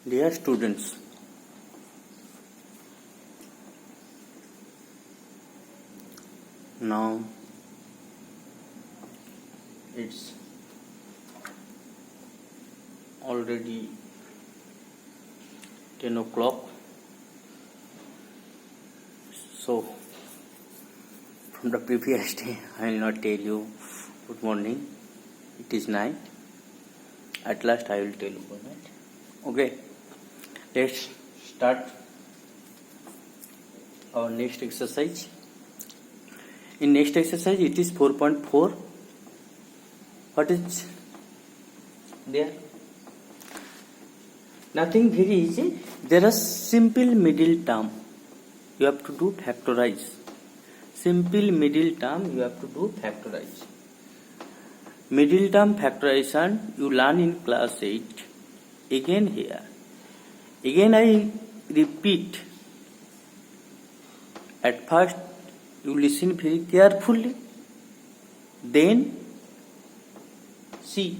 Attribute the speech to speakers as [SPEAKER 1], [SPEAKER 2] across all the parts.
[SPEAKER 1] Dear students, now it's already 10 o'clock. So, from the previous day, I will not tell you good morning. It is 9. At last, I will tell you good night. Okay, let's start our next exercise. In next exercise, it is 4.4. What is there? Nothing very easy. There are simple middle term. You have to do factorize. Simple middle term you have to do factorize. Middle term factorization you learn in class 8. Again here. Again I repeat. At first you listen very carefully. Then see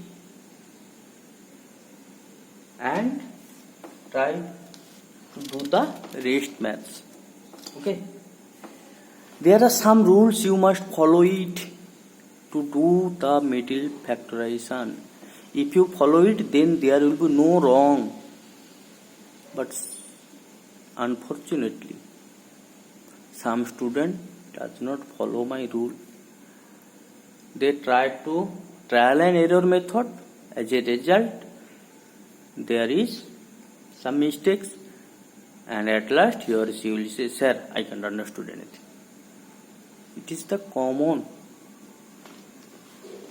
[SPEAKER 1] and try to do the rest maths. Okay. There are some rules you must follow it to do the middle factorization. If you follow it, then there will be no wrong. But unfortunately, some student does not follow my rule. They try to trial and error method. As a result, there is some mistakes, and at last he or she will say, "Sir, I can't understand anything." It is the common.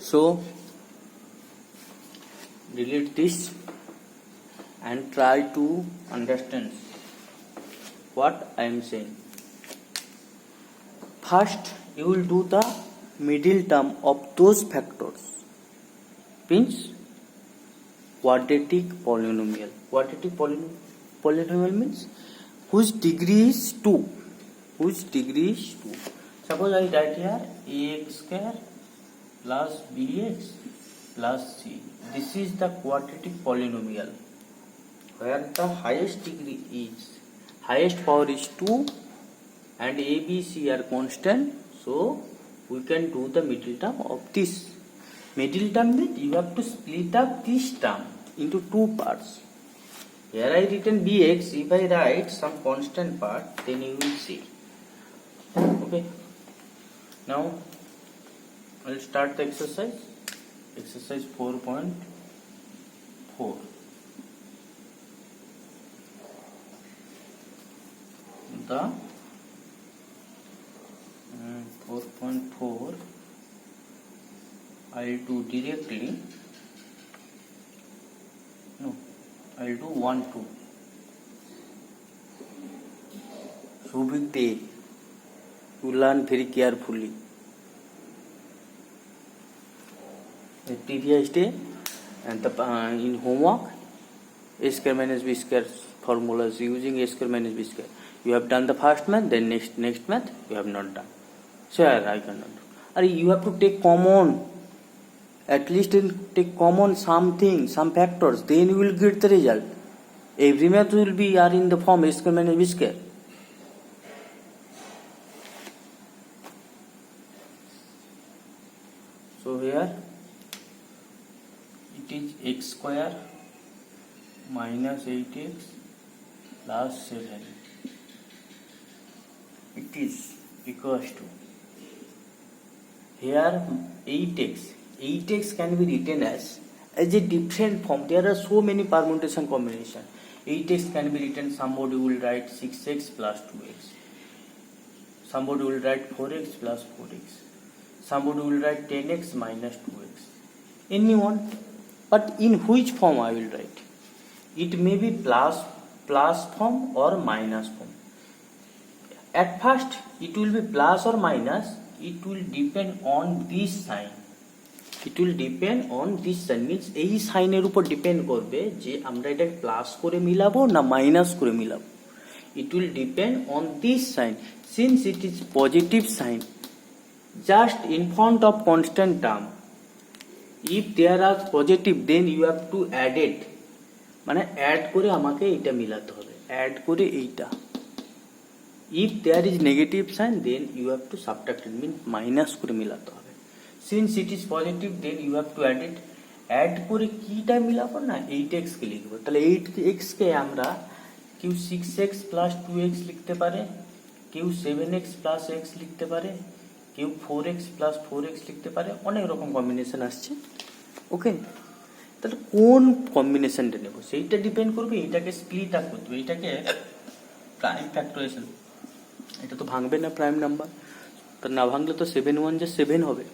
[SPEAKER 1] So delete this and try to understand what I am saying. First, you will do the middle term of those factors. Means quadratic polynomial. Quadratic polynomial means whose degree is 2. Whose degree is 2. Suppose I write here ax square plus bx plus c. This is the quadratic polynomial where the highest degree is, highest power is 2 and a, b, c are constant. So we can do the middle term of this. Middle term means you have to split up this term into two parts. Here I written bx. If I write some constant part, then you will see. Okay. Now I will start the exercise. Exercise 4.4. The 4.4 I will do directly. No, I will do 1, 2. So big day. You learn very carefully. The previous day and the in homework, a square minus b square formulas using a square minus b square. You have done the first math, then next math you have not done. So I cannot do. You have to take common. At least take common something, some factors. Then you will get the result. Every math will be are in the form a square minus b square. So here it is x square minus 8x plus 7. It is equals to here 8x. 8x can be written as a different form. There are so many permutation combination. 8x can be written, somebody will write 6x plus 2x. Somebody will write 4x plus 4x. Somebody will write 10x minus 2x. Anyone. But in which form I will write? It may be plus form or minus form. At first it will be plus or minus. It will depend on this sign. It will depend on this sign. Means এই সাইনের উপর depend করবে যে আমরা এটা plus করে মিলাবো না minus করে মিলাবো. It will depend on this sign. Since it is positive sign, just in front of constant term, if there are positive, then you have to add it মানে অ্যাড করে আমাকে এইটা মিলাতে হবে, অ্যাড করে এইটা। If there is negative sign then you have to subtract it, mean minus করে মিলাতে হবে। Since it is positive then you have to add it. Add করে কিটা মিলাবো না, 8x কে লিখবো। তাহলে 8x কে আমরা কেউ 6x প্লাস 2x লিখতে পারে, কেউ 7x প্লাস x লিখতে পারে, কেউ 4x প্লাস 4x লিখতে পারে, অনেক রকম কম্বিনেশন আসছে। ওকে, তাহলে কোন কম্বিনেশনটা নেব সেইটা ডিপেন্ড করবে। এইটাকে স্প্লিট আপ করতে হবে, এইটাকে প্রাইম ফ্যাক্টরাইজেশন, এটা তো ভাঙবে না প্রাইম নাম্বার, তা না ভাঙলে তো 7 1 যে 7 হবে।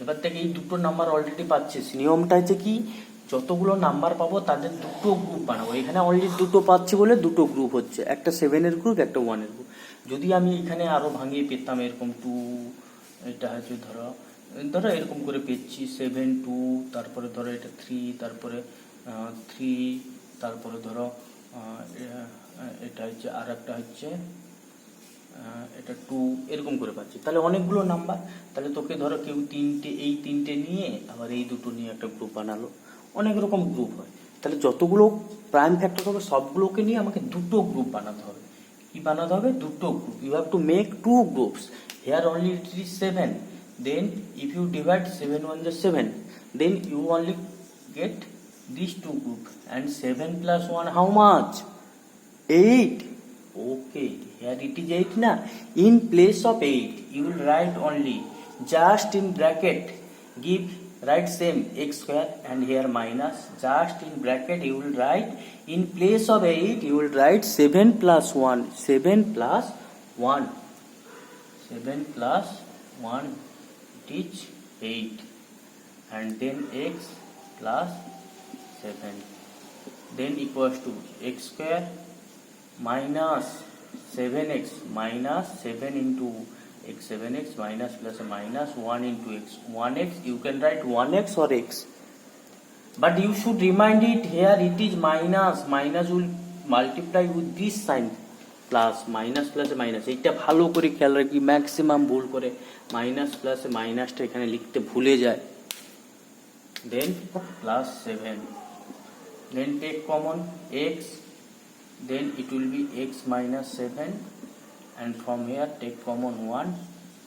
[SPEAKER 1] এবার থেকে এই দুটো নাম্বার অলরেডি পাচ্ছিস, নিয়মটা হচ্ছে কি, যতগুলো নাম্বার পাবো তাদের দুটো গ্রুপ বানাবো। এখানে অলরেডি দুটো পাচ্ছি বলে দুটো গ্রুপ হচ্ছে, একটা 7-এর গ্রুপ, একটা 1-এর গ্রুপ। যদি আমি এখানে আরো ভাঙিয়ে পেতাম এরকম 2, এটা হচ্ছে ধরো ধরো এরকম করে পেয়েছি 7 2, তারপরে ধরো এটা 3, তারপরে 3, তারপরে ধরো এটা হচ্ছে আর একটা হচ্ছে এটা 2, এরকম করে পাচ্ছি, তাহলে অনেকগুলো নাম্বার। তাহলে তোকে ধরো কেউ এই তিনটে নিয়ে আবার এই দুটো নিয়ে একটা গ্রুপ বানালো, অনেক রকম গ্রুপ হয়। তাহলে যতগুলো প্রাইম ফ্যাক্টর হবে সবগুলোকে নিয়ে আমাকে দুটো গ্রুপ বানাতে হবে। কি বানাতে হবে? দুটো group. You have to make 2 groups. Here only it is 7, then if you divide 7 1 is 7, then you only get these 2 group, and 7 plus 1 how much? 8. Okay, here it is 8 na. In place of 8 you will write only just in bracket, write same x square and here minus, just in bracket you will write, in place of 8 you will write 7 plus 1, 7 plus 1, 7 plus 1 it is 8, and then x plus 7, then equals to x square minus 7x minus 7 into x, 7x minus plus a minus 1 into x, 1x you can write 1x or x, but you should remind it here it is minus, minus will multiply with this sign plus, minus প্লাসে minus, এইটা ভালো করে খেয়াল রাখি, maximum ভুল করে minus প্লাসে মাইনাসটা এখানে লিখতে ভুলে যায়। Then plus 7, then take common x, then it will be x minus 7, and from here take common 1,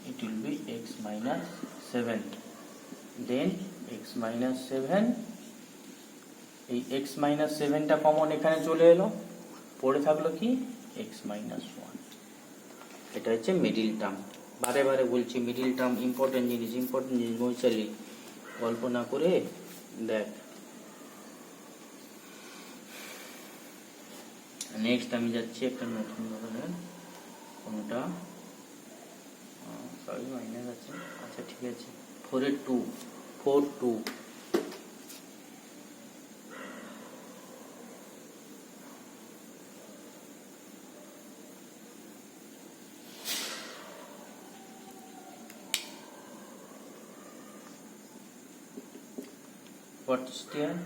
[SPEAKER 1] it will be x minus 7, then x minus 7, এই x minus 7টা কমন এখানে চলে এলো, পড়ে থাকলো কি x minus 1। এটা হচ্ছে মিডিল টার্ম। বারে বারে বলছি মিডিল টার্ম ইম্পর্টেন্ট জিনিস, বৈশালী গল্প না করে দেখ। নেক্সট আমি যাচ্ছি একটা নতুন ধরনের, কোনটা সরি মাইনাস আছে, আচ্ছা ঠিক আছে 4 2 4 2, what is there?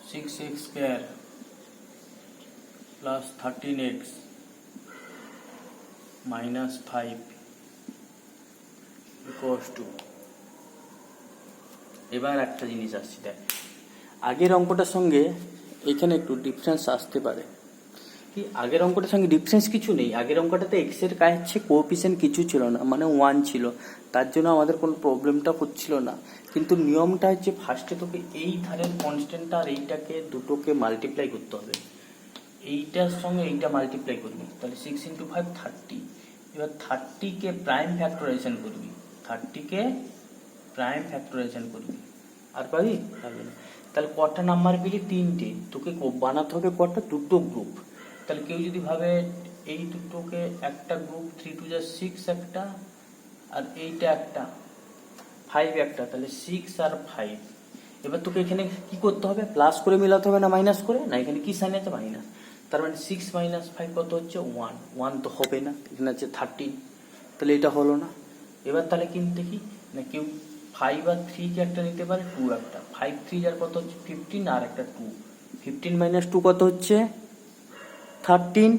[SPEAKER 1] 6x square plus 13x minus 5 equals to, এবার একটা জিনিস আসছে দেখ, আগের অঙ্কটার সঙ্গে এখানে একটু ডিফারেন্স আসতে পারে। কি আগের অঙ্কটার সঙ্গে ডিফারেন্স কিছু নেই, আগের অঙ্কটাতে এক্স এর কাছে কোএফিসিয়েন্ট কিছু ছিল না, মানে 1 ছিল, তার জন্য আমাদের কোনো প্রবলেমটা হচ্ছিল না। কিন্তু নিয়মটা হচ্ছে ফার্স্টে তোকে এই ধারের কনস্ট্যান্টটা আর এইটাকে দুটোকে মাল্টিপ্লাই করতে হবে, এইটার সঙ্গে এইটা মাল্টিপ্লাই করবি, তাহলে 6 into 5 30। এবার 30কে প্রাইম ফ্যাক্টরাইজেশন করবি, 30কে প্রাইম ফ্যাক্টরাইজেশন করবি, আর পাবি পাবি না। তাহলে কটা নাম্বার পেলি? 3টে। তোকে বানাতে হবে কটা? দুটো গ্রুপ। তাহলে কেউ যদি ভাবে এই দুটোকে একটা গ্রুপ, 3 2 যা 6 একটা, আর এইটা একটা 5 একটা, তাহলে 6 আর 5। এবার তোকে এখানে কি করতে হবে? প্লাস করে মিলাতে হবে না মাইনাস করে? না, এখানে কি সাইন আছে? মাইনাস। তার মানে 6 minus 5 কত হচ্ছে? 1। 1 তো হবে না, এখানে আছে 13, তাহলে এটা হলো না। এবার তাহলে কিন্তু কি না, কেউ 5 আর 3 কে একটা নিতে পারে, 2 একটা, 5 3 যার কত হচ্ছে 15, আর একটা 2, 15 minus 2 কত হচ্ছে? 13।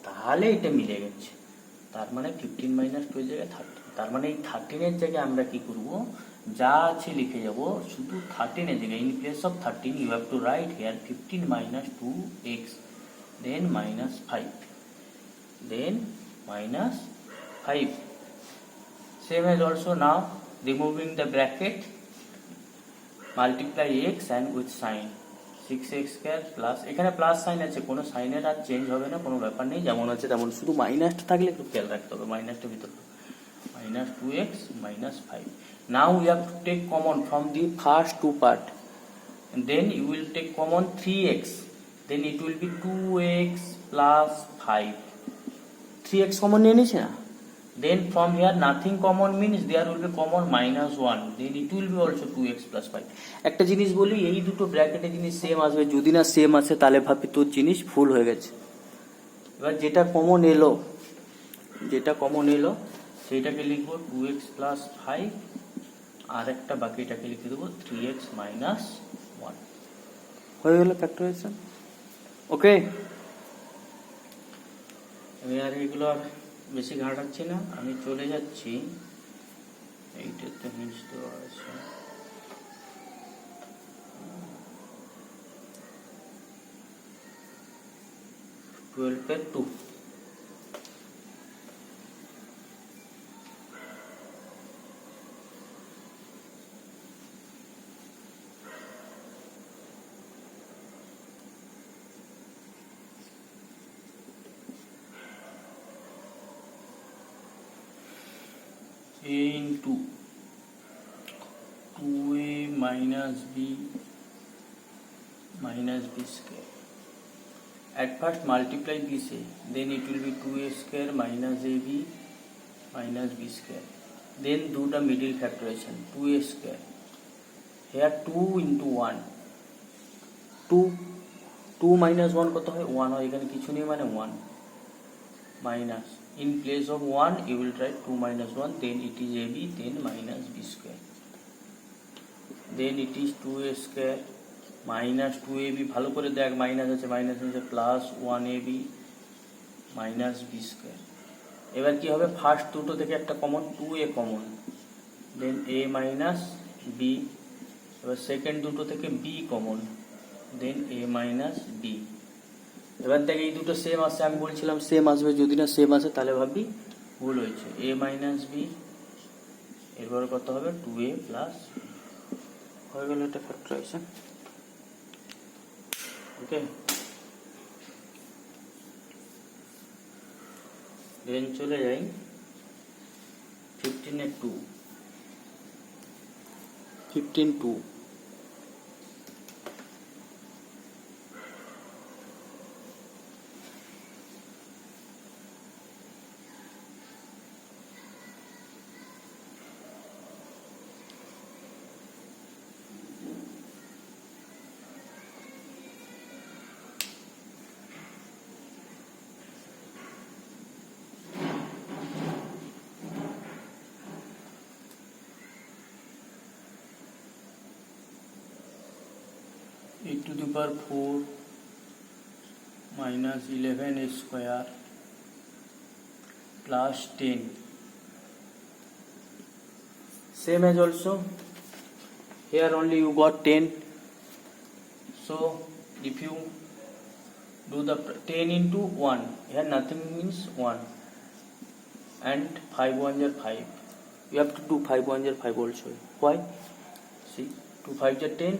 [SPEAKER 1] তাহলে এটা মিলে গেছে, তার মানে 15 minus 2 এর জায়গায় 13, তার মানে এই 13 এর জায়গায় আমরা কি করব? যা আছে লিখে যাব, শুধু 13 এর জায়গায় in place of 13 you have to write here 15 minus 2x then minus 5 then minus 5. Same as also now removing the bracket, multiply x and with sign 6x square plus, এখানে প্লাস সাইন আছে, কোনো সাইনের আর change হবে না, কোনো ব্যাপার নেই, যেমন আছে তেমন, শুধু মাইনাসটা থাকলে একটু খেয়াল রাখতে হবে, মাইনাসটা ভিতর minus 2x minus 5. Now we have to take common from the first two part, and then you will take common 3x, then it will be 2x plus 5. 3x common নিয়ে নিছে না, then from here nothing common means there will be common minus 1, then it will be also 2x plus 5. একটা জিনিস বলি, এই দুটো ব্র্যাকেটে জিনিস সেম আসবে, যদি না সেম আসে তাহলে ভাবি তোর জিনিস ফুল হয়ে গেছে। এবার যেটা কমন এলো সেইটাকে লিখবো 2x plus 5, আর একটা বাকিটাকে লিখে দেবো 3x minus 1, হয়ে গেল ফ্যাক্টরাইজেশন। ওকে, আমি আর এগুলো আর বেশি ঘাটাচ্ছি না, আমি চলে যাচ্ছি এইটাতে মিস দেওয়া আছে, টুয়েলভের 2। a into 2a minus b square. At first multiply this a, then it will be 2a square minus ab minus b square. Then do the middle factorization, 2a square. Here 2 into 1, 2 minus 1 কত হয় 1 হয়, এখানে কিছু নেই মানে 1 minus, in place of 1 you will write 2 minus 1, then it is ab, then minus b square, then it is 2a square minus 2ab, ভালো করে দেখ মাইনাস আছে plus 1ab minus b square. এবার কি হবে, ফার্স্ট দুটো থেকে একটা common 2a common, then a minus b, এবার সেকেন্ড দুটো থেকে b common, then a minus b. এবার দেখ এই দুটো সেম আসছে, আমি বলছিলাম সেম আসবে, যদি না সেম আসে তাহলে ভাববি ভুল হয়েছে, a minus b, এরপর কত হবে 2a plus b, হয়ে গেল এটা ফ্যাক্টরাইজেশন। ওকে, দেন চলে যাই 15 2, 15 2 8 to the power 4 minus 11 square plus 10. Same as also here, only you got 10, so if you do the 10 into 1, here nothing means 1, and 5 1s are 5, you have to do 5 1s are 5 also. Why? See, 2 5s are 10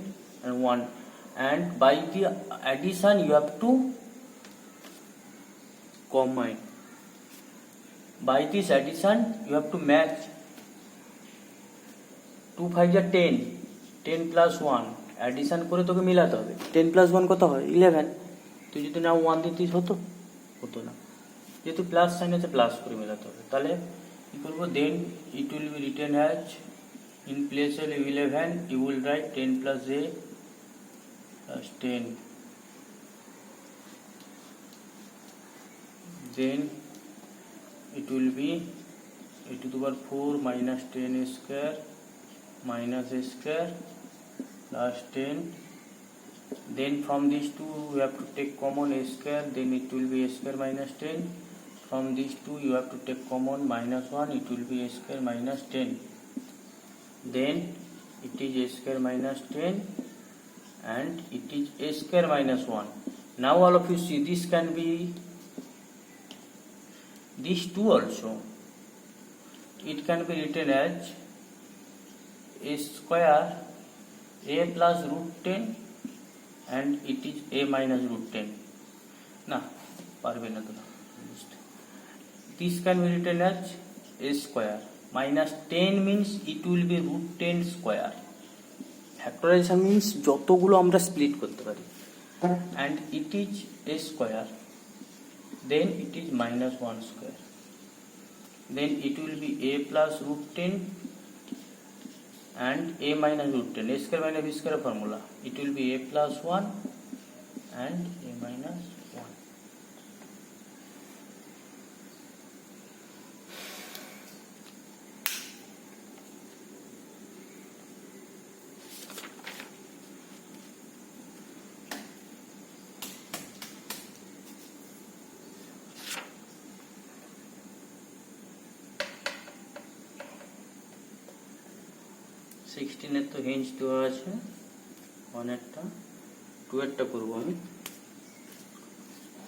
[SPEAKER 1] and 1, and by the addition you have to combine, by this addition you have to match, 2 5s are 10, 10 plus 1 addition করে তোকে মিলাতে হবে, 10 plus 1 কত হয় 11, তুই যদি না 1 দিতিস হতো না, যেহেতু প্লাস সাইন আছে প্লাস করে মেলাতে হবে, তাহলে কি করবো, then it will be written as, in place of 11 you will write 10 plus a plus 10, then it will be a to the power 4 minus 10 square minus a square plus 10, then from these two you have to take common a square, then it will be a square minus 10, from these two you have to take common minus 1, it will be a square minus 10, then it is a square minus 10 and it is a square minus 1. Now all of you see this can be these two also. It can be written as a square a plus root 10 and it is a minus root 10. না পারবে না তোমরা বুঝতে। This can be written as a square minus 10 means it will be root 10 square. Factorization means যতগুলো আমরা split করতে পারি, and it is a square, then it is minus 1 square, then it will be a plus root 10 and a minus root 10. A square minus b square formula, it will be a plus 1 and a minus 1. সিক্সটিনের তো hinge দেওয়া আছে, ওয়ানেরটা টুয়েরটা করবো আমি।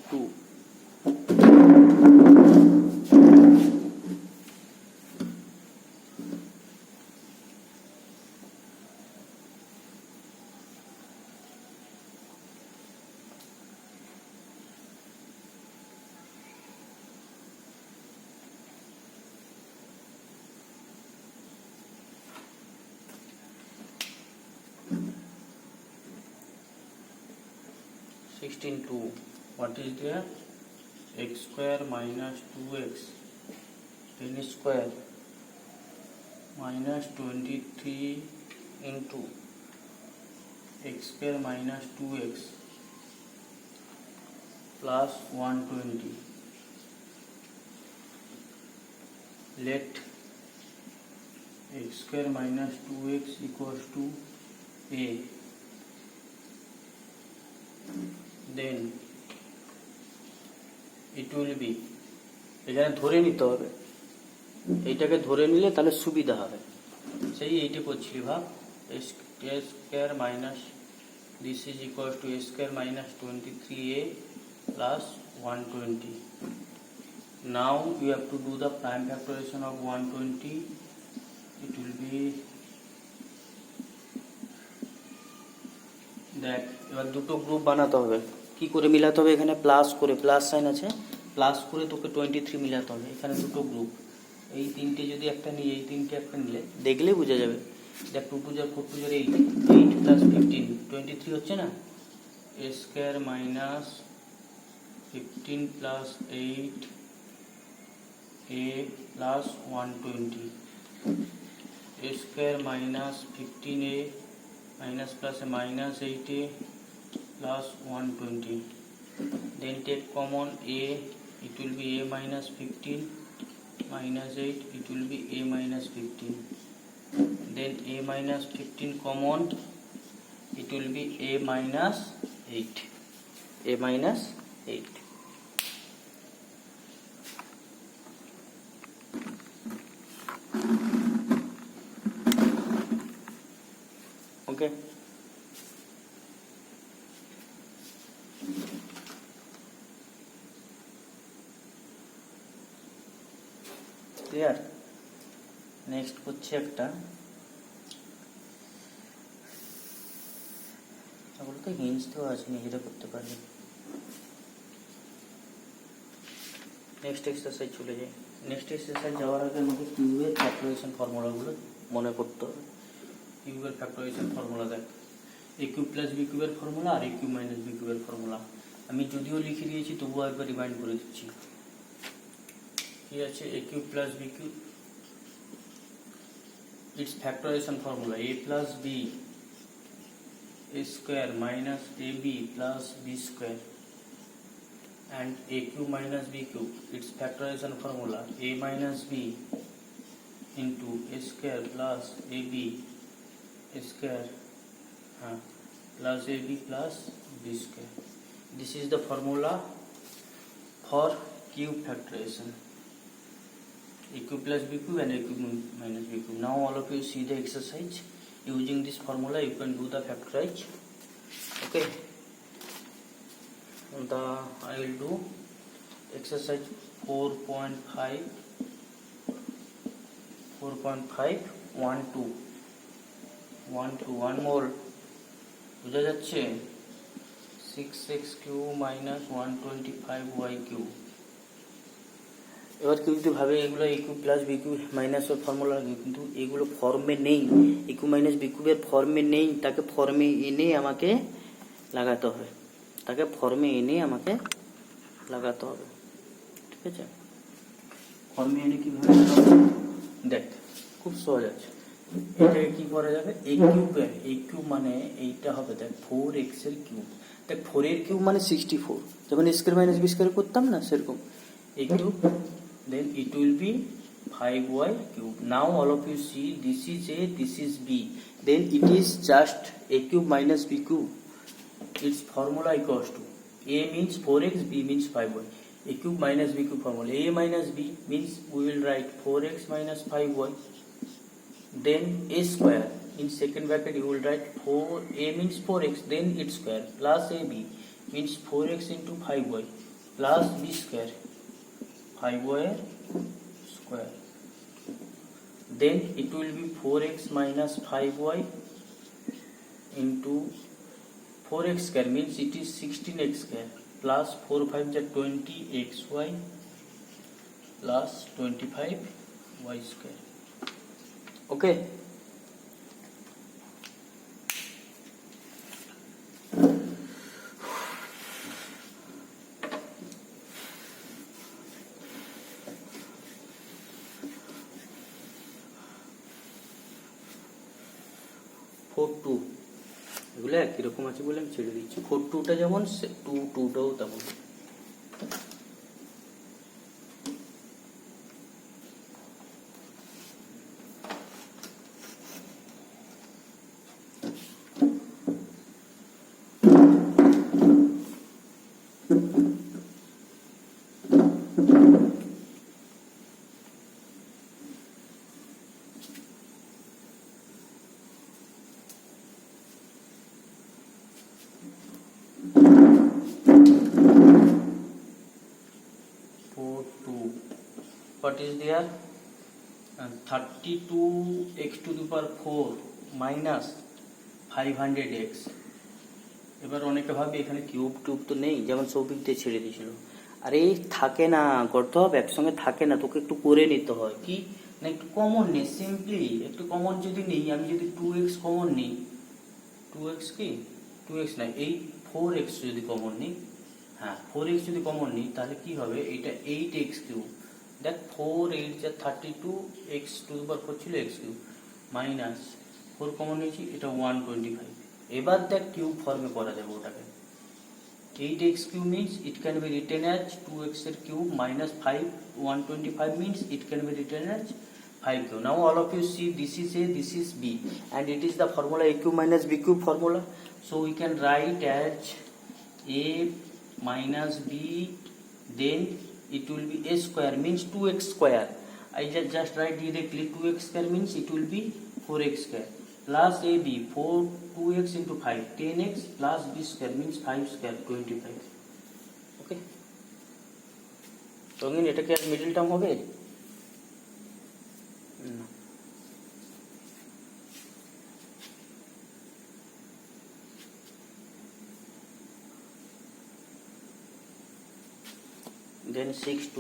[SPEAKER 1] 2 16 2. What is there? X square minus 2x 10 square minus 23 into x square minus 2x plus 120. Let x square minus 2x equals to a. Then it will be, এখানে ধরে নিতে হবে, এইটাকে ধরে নিলে তাহলে সুবিধা হবে। সেই এইটা করছিলি ভাব, a square minus this is equals to a square minus 23a plus 120. Now you have to do the prime factorization of 120. It will be দেখ এবার দুটো গ্রুপ বানাতে হবে। কি করে মিলাতে হবে? এখানে প্লাস করে, প্লাস সাইন আছে, প্লাস করে তোকে 23 মিলাতে হবে। এখানে দুটো গ্রুপ, এই তিনটে যদি একটা নিয়ে এই তিনটে একটা নিলে দেখলেই বোঝা যাবে। দেখ 2 2 4 2 8 8 প্লাস 15 23 হচ্ছে না, a square minus 15 plus 8 a plus 120, a square minus 15a minus plus a minus 8a plus 120. Then take common a, it will be a minus 15 minus 8, it will be a minus 15. Then a minus 15 common, it will be a minus 8, a minus 8. Okay. Clear? Next হচ্ছে একটা, এগুলো তো hinge তো আছে, নিজেরা করতে পারবে। Next exercise চলে যাই। নেক্সট এক্সারসাইজ যাওয়ার আগে আমাকে কিউবের ফ্যাক্টরাইজেশন ফর্মুলাগুলো মনে করতে হবে। কিউবের ফ্যাক্টরাইজেশন ফর্মুলা দেখ, এ কিউব প্লাস বি কিউবের ফর্মুলা আর এ কিউব মাইনাস বি কিউবের ফর্মুলা আমি যদিও লিখে দিয়েছি তবুও একবার রিমাইন্ড করে দিচ্ছি। কি আছে? A cube plus b cube, it's factorisation formula a plus b square minus a b plus b square, and a cube minus b cube, its factorization formula a minus b into a square plus ab square plus ab plus b square. This is the formula for cube factorization. A cube plus B cube and A cube minus B cube. Now all of you see the exercise. Using this formula you can do the factorize. Okay. I will do exercise 4.5 1 2 one more বুঝা যাচ্ছে 6x cube minus 125y cube. এবার কেউ যদি ভাবে এগুলো এ cube plus b cube মাইনাসের formula লাগে, কিন্তু এগুলো ফর্মে নেই, এ কিউব মাইনাস বি কিউবের ফর্মে নেই, তাকে ফর্মে এনে আমাকে লাগাতে হবে, ঠিক আছে? ফর্মে এনে কিভাবে দেখ, খুব সহজ আছে। এটাকে কি করা যাবে, এ কিউব মানে এইটা হবে দেখ 4x এর কিউব। দেখ 4 এর কিউব মানে 64, যেমন স্কয়ার মাইনাস বি স্কয়ার করতাম না সেরকম এ cube, then it will be 5y cube. Now all of you see this is a, this is b, then it is just a cube minus b cube. Its formula equals to a means 4x, b means 5y. A cube minus b cube formula, a minus b means we will write 4x minus 5y, then a square in second bracket you will write 4a means 4x, then its square plus ab means 4x into 5y plus b square 5y square, then it will be 4x minus 5y into 4x square means it is 16x square plus 4 5 is 20xy plus 25y square. Okay. এগুলো একই রকম আছে বলে আমি ছেড়ে দিচ্ছি। 4-2টা যেমন 2-2টাও তেমন। What is there? 32x to the power 4 minus 500x. এবার অনেকে ভাবে এখানে কিউব টুব তো নেই, যেমন সৌভিক দিয়ে ছেড়ে দিয়েছিল। আরে থাকে না, করতে হবে একসঙ্গে থাকে না, তোকে একটু করে নিতে হয় কি না, একটু কমন নেই, সিম্পলি একটু কমন যদি নেই, আমি যদি 2x কমন নিই, 2x কি 2x না, এই 4x যদি কমন নিই, হ্যাঁ 4x যদি কমন নিই তাহলে কি হবে, এটা 8x কিউব, দেখ 4 8 যা 32 x টু দি পাওয়ার 4 ছিল x কিউব মাইনাস 4 কমন নিয়েছি, এটা 125। এবার দেখ কিউব ফর্মে করা যাবে ওটাকে। 8x cube means it can be written as 2x এর cube minus 5 125 means it can be written as 5 cube. Now all of you see this is a, this is b, and it is the formula a cube minus b cube formula. So we can write as a minus b, then it will be a square means 2x square. I just write directly 2x square means it will be 4x square plus ab 2x into 5 10x plus b square means 5 square 25. Okay. রঙিন এটা কি আর middle term হবে না? Then 6-2.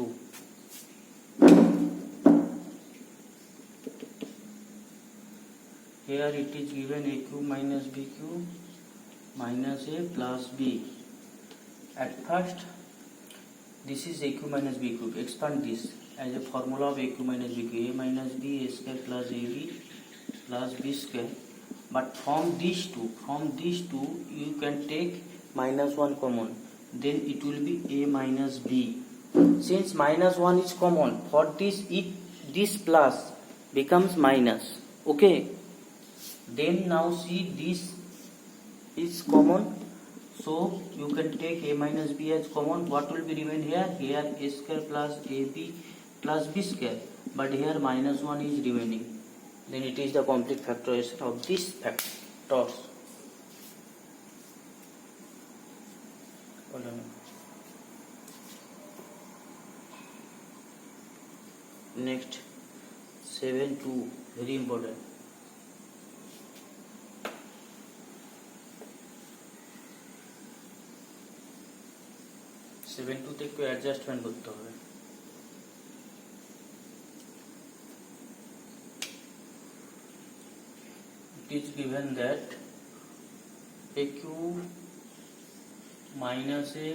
[SPEAKER 1] Here it is given a cube minus b cube minus a plus b. At first this is a cube minus b cube. Expand this as a formula of a cube minus b cube. A minus b a square plus ab plus b square. But from these two you can take minus 1 common. Then it will be a minus b. Since minus 1 is common, for this plus becomes minus. Okay. Then now see this is common. So you can take a minus b as common. What will be remain here? Here a square plus ab plus b square, but here minus 1 is remaining, then it is the complete factorization of this factors. Next 7-2, very important. Seven two तक adjustment करते हैं. It is given that a cube minus a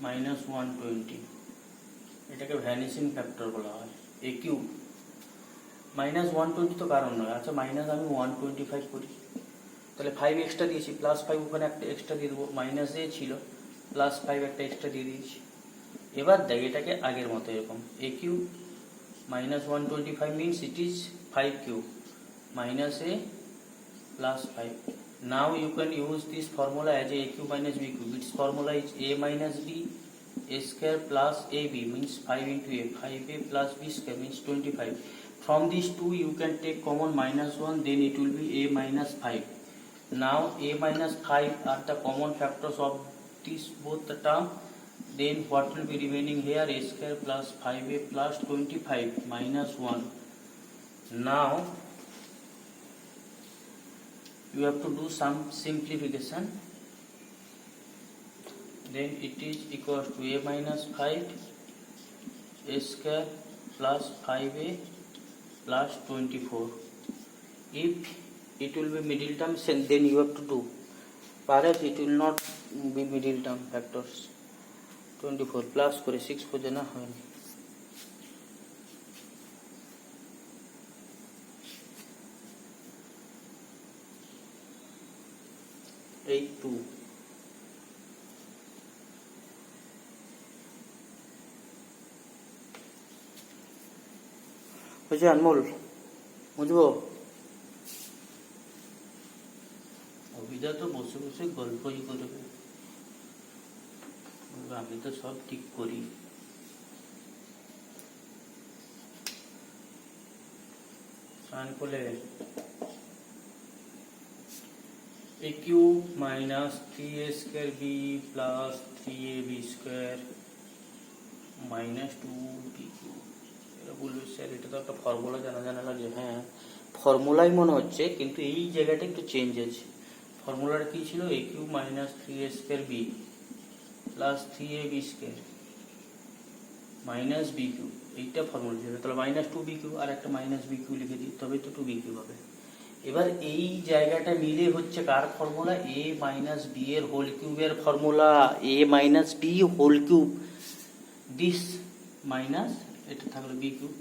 [SPEAKER 1] minus 120, এটাকে vanishing factor বলা হয়. a cube minus 120 তো কারণ নয়. আচ্ছা মাইনাস আমি 125 করি, তাহলে 5 এক্সট্রা দিয়েছি, প্লাস 5 ওখানে একটা এক্সট্রা দিয়ে দেবো. মাইনাস এ ছিল, প্লাস 5 একটা এক্সট্রা দিয়ে দিয়েছি. এবার দেখ এটাকে আগের মতো এরকম a cube minus 125 means it is 5 cube minus a plus 5. Now you can use this formula as a cube minus b cube. Its formula is a minus b, a square plus ab means 5 into a, 5a plus b square means 25. From these two you can take common minus 1, then it will be a minus 5. Now a minus 5 are the common factors of this both the term. Then what will be remaining here? A square plus 5a plus 25 minus 1. Now you have to do some simplification. Then it is equals to a minus 5 a square plus 5a plus 24. If it will be middle term, then you have to do. Perhaps it will not be middle term factors. 24 plus করে 6 পর্যন্ত না হয়নি. এই 2 হয়েছে. আনমোল বুঝবো, অভিদা তো বসে বসে গল্পই করবে, আমি তো সব ঠিক করি. সাইন করলে a cube minus 3a square b plus 3ab square minus 2b cube. এটা বলবে স্যার এটা তো একটা ফর্মুলা জানা জানা লাগে. হ্যাঁ ফর্মুলাই মনে হচ্ছে, কিন্তু এই জায়গাটা একটু চেঞ্জ আছে. ফর্মুলাটা কি ছিল? a cube minus 3a square b plus 3ab square minus B cube, এইটা ফর্মুলা ছিল. তাহলে মাইনাস 2b কিউ আর একটা মাইনাস বি কিউ লিখে দিই, তবে তো 2b কিউ হবে. এবার এই জায়গাটা মিলে হচ্ছে কার ফর্মুলা? a মাইনাস বি এর হোল কিউবের formula. a minus B whole cube, this minus এটা থাকলো B cube.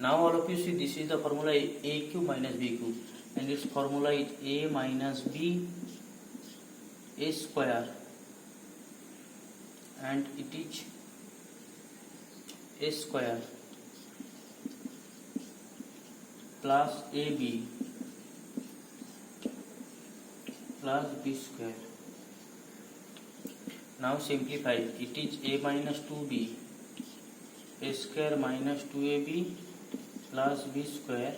[SPEAKER 1] Now all of you see this is the formula a cube minus B cube, and its formula is a minus b a square, and it is a square plus ab plus b square. Now simplify. It is a minus 2b a square minus 2ab plus b square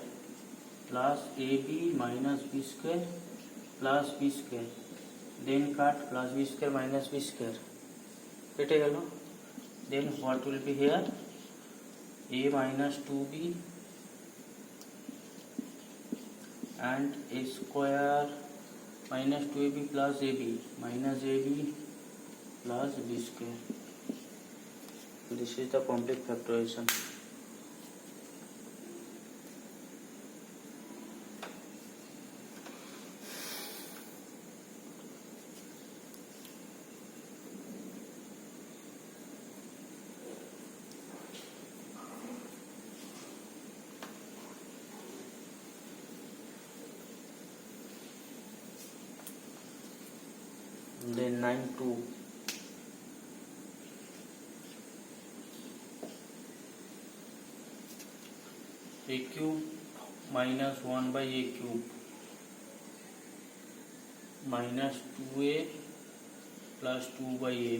[SPEAKER 1] plus ab minus b square plus b square. Then cut plus b square minus b square. কেটে গেল. Then what will be here? a minus 2b and a square minus 2ab plus ab minus ab plus b square. This is the complete factorization. Then 9-2. A cube minus 1 by a cube minus 2a plus 2 by a.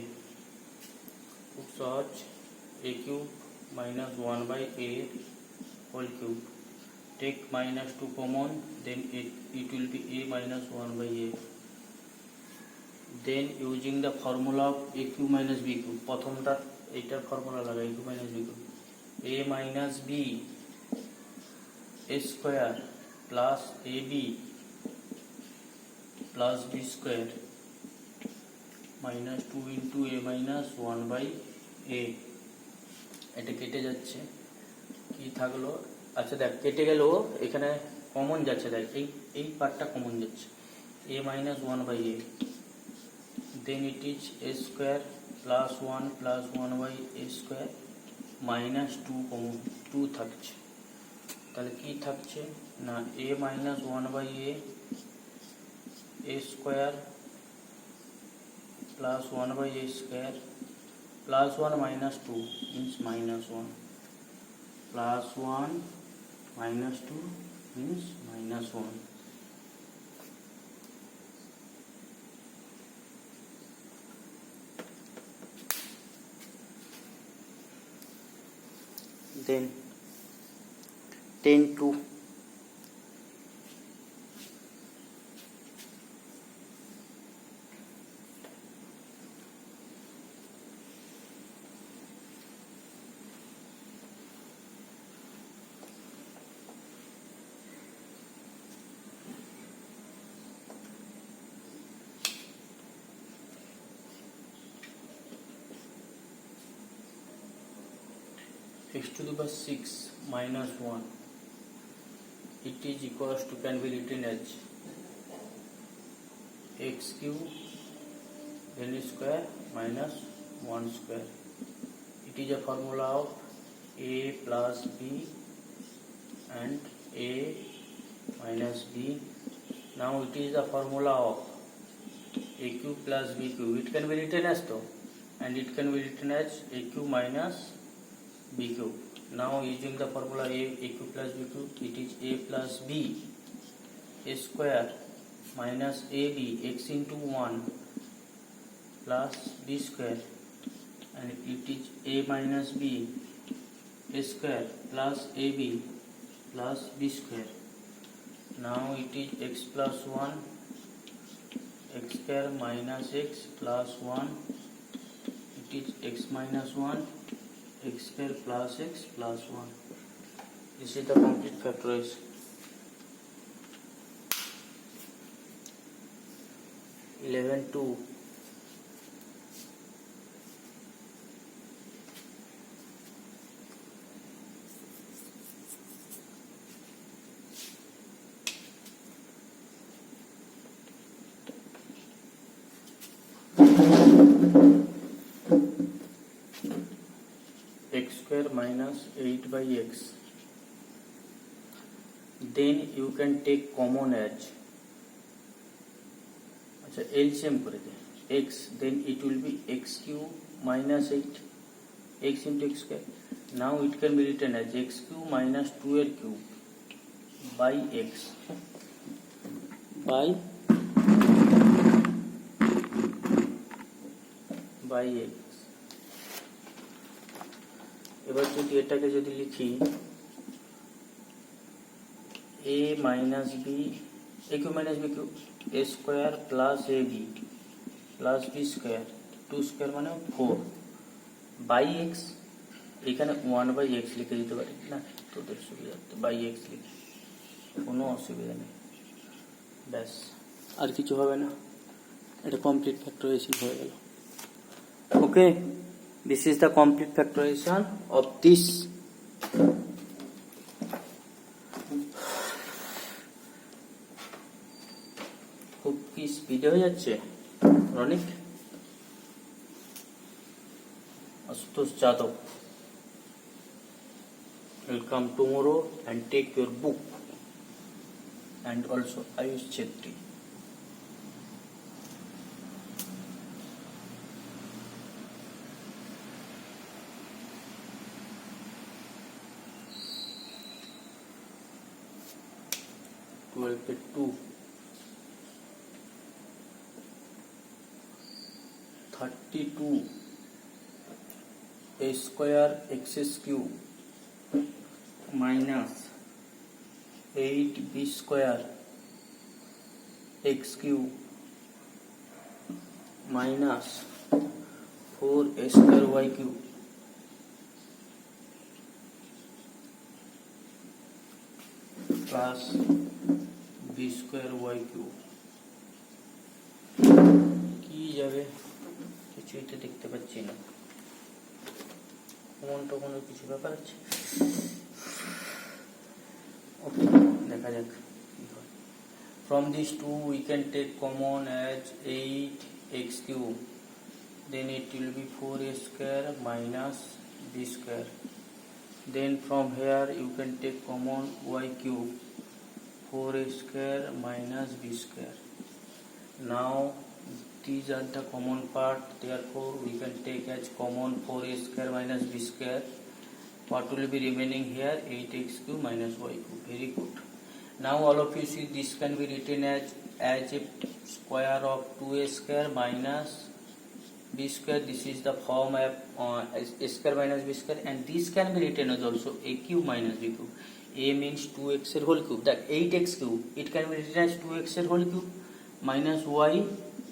[SPEAKER 1] खूब सहज. a cube minus 1 by a whole cube. Take minus 2 common, then it will be a minus 1 by a. Then using the formula of a cube minus b cube, প্রথমটা এইটার formula লাগা a cube minus b cube, a minus b a square plus ab plus b square minus 2 into a minus 1 by a. এটা কেটে যাচ্ছে, কি থাকলো, আচ্ছা দেখ কেটে গেল, এখানে কমন যাচ্ছে, দেখ এই পার্টটা কমন যাচ্ছে, a minus 1 by a, then it is a square plus 1 by a square minus 2 common 2 থাকছে, তাহলে কি থাকছে না a minus 1 by a square plus 1 by a square plus 1 minus 2 means minus 1 plus 1 minus 2 means minus 1. Then 10 to x to the power 6 minus 1, it is equals to, can be written as x cube then square minus 1 square. It is a formula of a plus b and a minus b. Now it is the formula of a cube plus b cube. It can be written as though, and it can be written as a cube minus b cube. Now using the formula a cube plus b cube, it is a plus b a square minus ab x into 1 plus b square, and it is a minus b a square plus ab plus b square. Now it is x plus 1 x square minus x plus 1, it is x minus 1 x square plus x plus 1. This is the complete factorization. Eleven two. X square minus 8 by x. Then you can take common as, अच्छा LCM করে দে, x, then it will be x cube minus 8 x into x square. Now it can be written as x cube minus 2 cube by x by x. এবার যদি এটাকে যদি লিখি a minus b a cube minus b cube a square plus ab plus b square 2 square মানে 4 by x, এখানে 1 by x লিখে দিতে পারি না, তোদের সুবিধার্থে by x লিখি, কোনো অসুবিধা নেই, ব্যাস আর কিছু হবে না, এটা কমপ্লিট ফ্যাক্টরাইজেশন হয়ে গেল। ওকে, this is the complete factorization of this. খুব কি স্পিডে হয়ে যাচ্ছে Ronik? Ashutosh Yadav will come tomorrow and take your book, and also Ayush Chetri. पे 2 32 a square x cube minus 8b square x cube minus 4a square y cube plus b square y cube কি যাবে কিছুই তো দেখতে পাচ্ছি না কোনটা কোনো কিছু ব্যাপার আছে ওকে দেখা যাক কি হয় from these two we can take common as 8x cube then it will be 4a square minus b square then from here you can take common y cube 4a square minus b square now these are the common part therefore we can take as common 4a square minus b square what will be remaining here 8x cube minus y cube very good now all of you see this can be written as a square of 2a square minus b square this is the form of a square minus b square and this can be written as also a cube minus b cube a means 2x whole cube that 8x cube it can be written as 2x whole cube minus y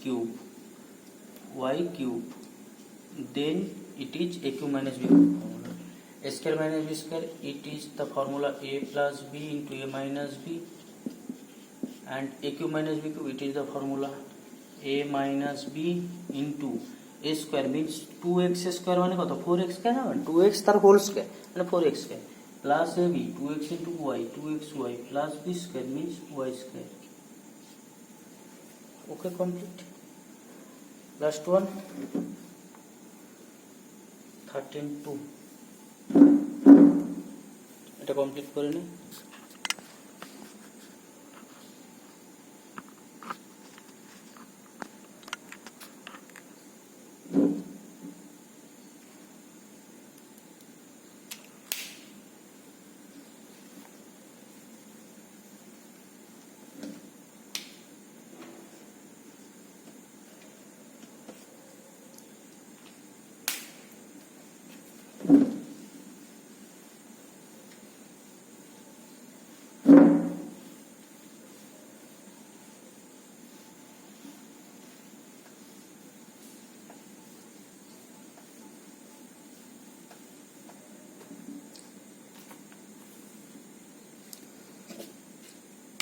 [SPEAKER 1] cube then it is a cube minus b cube a square minus b square it is the formula a plus b into a minus b and a cube minus b cube it is the formula a minus b into a square means 2x square মানে কত 4x square না 2x তার whole square মানে 4x square plus ab 2x into y 2xy plus b square means y square okay complete last one 13 2 এটা complete করে নে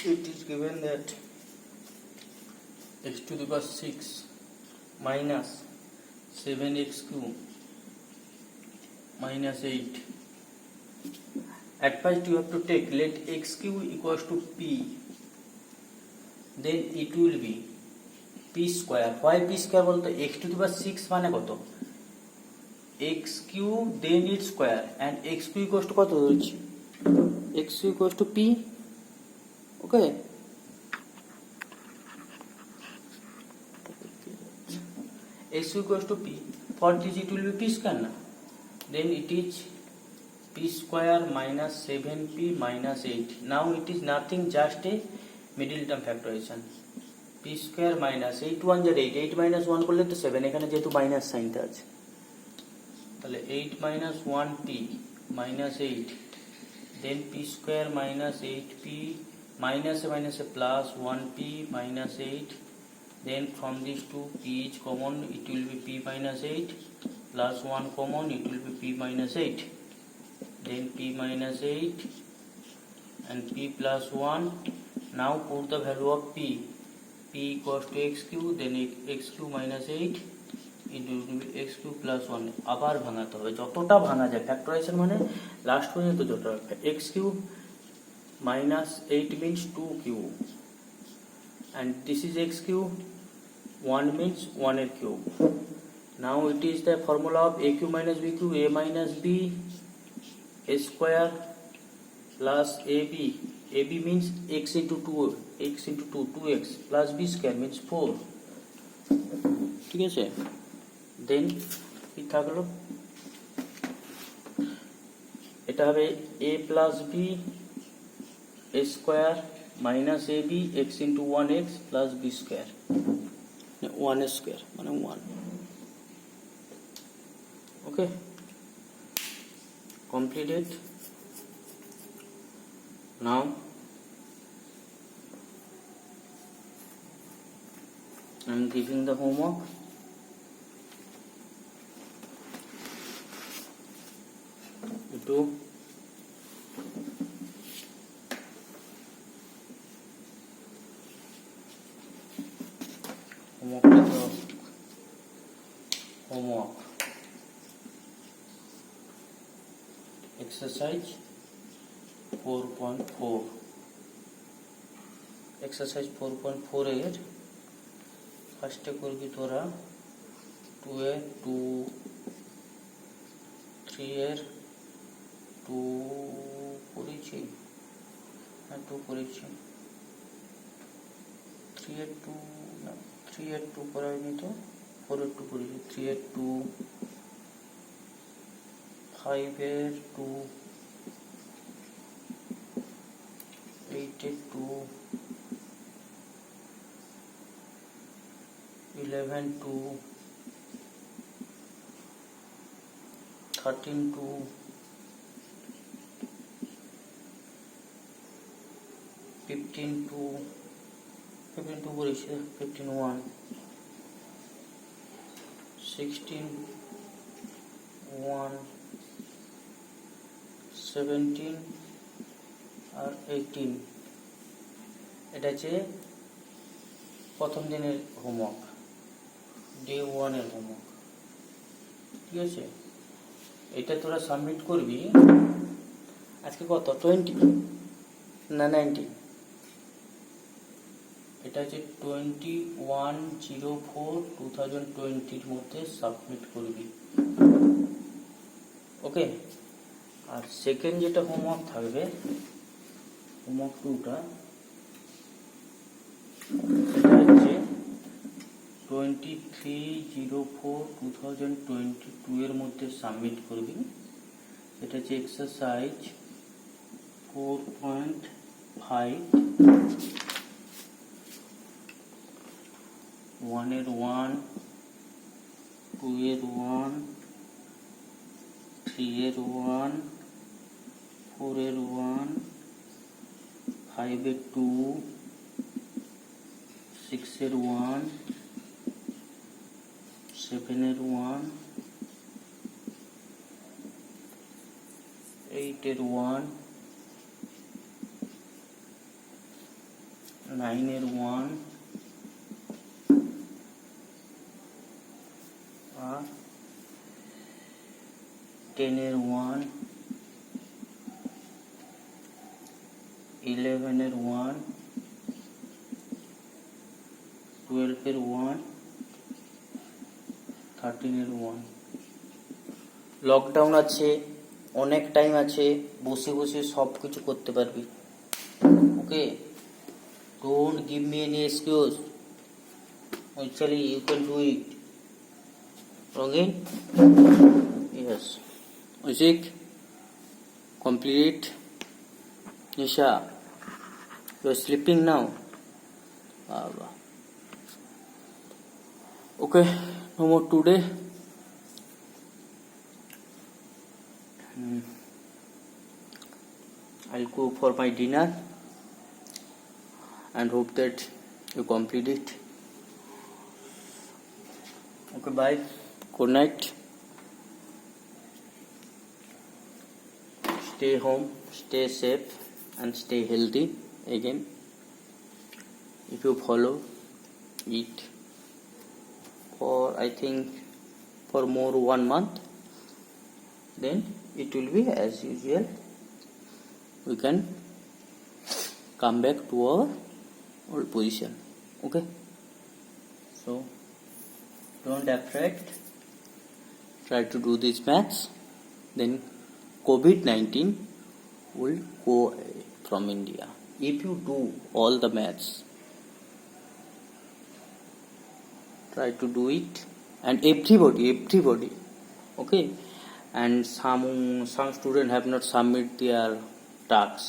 [SPEAKER 1] it is given that x to the power 6 minus 7x cube minus 8 at first you have to take let x cube equals to p then it will be p square why p square বলতো x to the power 6 মানে কত x cube then its square and x cube equals to কত হচ্ছে x cube equals to p okay x equals to p for this it will be p square na then it is p square minus 7p minus 8 now it is nothing just a middle term factorization p square minus 8 1 8 8 minus 1 করলে তো 7 এখানে যেহেতু minus সাইনটা আছে তাহলে 8 minus 1p minus 8 then p square minus 8p minus a plus 1p minus 8 then from these two p is common it will be p minus 8 plus 1 common it will be p minus 8 then p minus 8 and p plus 1 now put the value of p equals to x cube then x cube minus 8 into x cube plus 1 আবার ভাঙাতে হবে যতটা ভাঙা যায় factorisation মানে last পর্যন্ত যতটা x cube minus 8 means 2 cube and this is x cube 1 means 1 cube now it is the formula of a cube minus b cube a minus b a square plus ab means x into 2 2x plus b square means 4 ঠিক আছে then কি থাকলো এটা হবে a plus b a square minus ab x into 1x plus b square 1 square মানে 1 okay completed. Now I am giving the homework. You do homework exercise 4.4 exercise 4.4 এর ফার্স্টে করবি তোরা 2 এর 2 3 এর 2 করেছি, হ্যাঁ 2 করেছি, 3 এর 2 না 3 এর 2 করা হয়নি তো 4 এর 2 করেছি, 3 এর 2, 5 এর 2, 8 এর 2, 11 2, 13 2, 15 2, 15 2 করেছি, 15 1, 16 1, 17 আর 18। এটা হচ্ছে প্রথম দিনের হোমওয়ার্ক, ডে 1 এর হোমওয়ার্ক, ঠিক আছে। এটা তোরা সাবমিট করবি আজকে কত 20 না 19, এটা হচ্ছে 21/04/2020 মধ্যে সাবমিট করবি, ওকে। আর সেকেন্ড যেটা হোমওয়ার্ক থাকবে, হোমওয়ার্ক 2টা, সেটা হচ্ছে 23/04/2022 এর মধ্যে সাবমিট করবি। এটা হচ্ছে এক্সারসাইজ 4.5, 1 এর 1, 2 এর 1, 3 এর 1, 4 এর 1, 5 এর 2, 6 এর 1, 7 এর 1, 8 এর 1, 9 এর 1 আর 10 এর 1, 11 এর 1, 12 এর 1, 13 এর 1। লকডাউন আছে, অনেক টাইম আছে, বসে বসে সব কিছু করতে পারবি, okay. Don't give me any excuse, actually you can do it. Again, yes. Ishik, complete. Nisha, you are sleeping now. Okay, no more today. I'll go for my dinner and hope that you complete it. Okay, bye. Good night. Stay home, stay safe and stay healthy again. If you follow it for, I think, for more 1 month, then it will be as usual. We can come back to our old position, okay. So don't afraid, try to do these maths, then COVID-19 will go away from India if you do all the maths. Try to do it, and everybody, okay. And some students have not submit their tasks,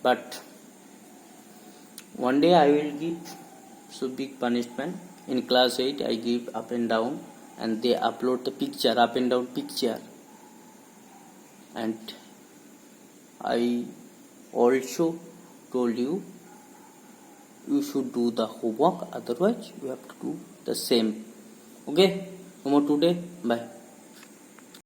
[SPEAKER 1] but one day I will give so big punishment. In class 8 I give up and down, and they upload the picture, up and down picture, and I also told you should do the homework, otherwise you have to do the same. Okay, no more today. Bye.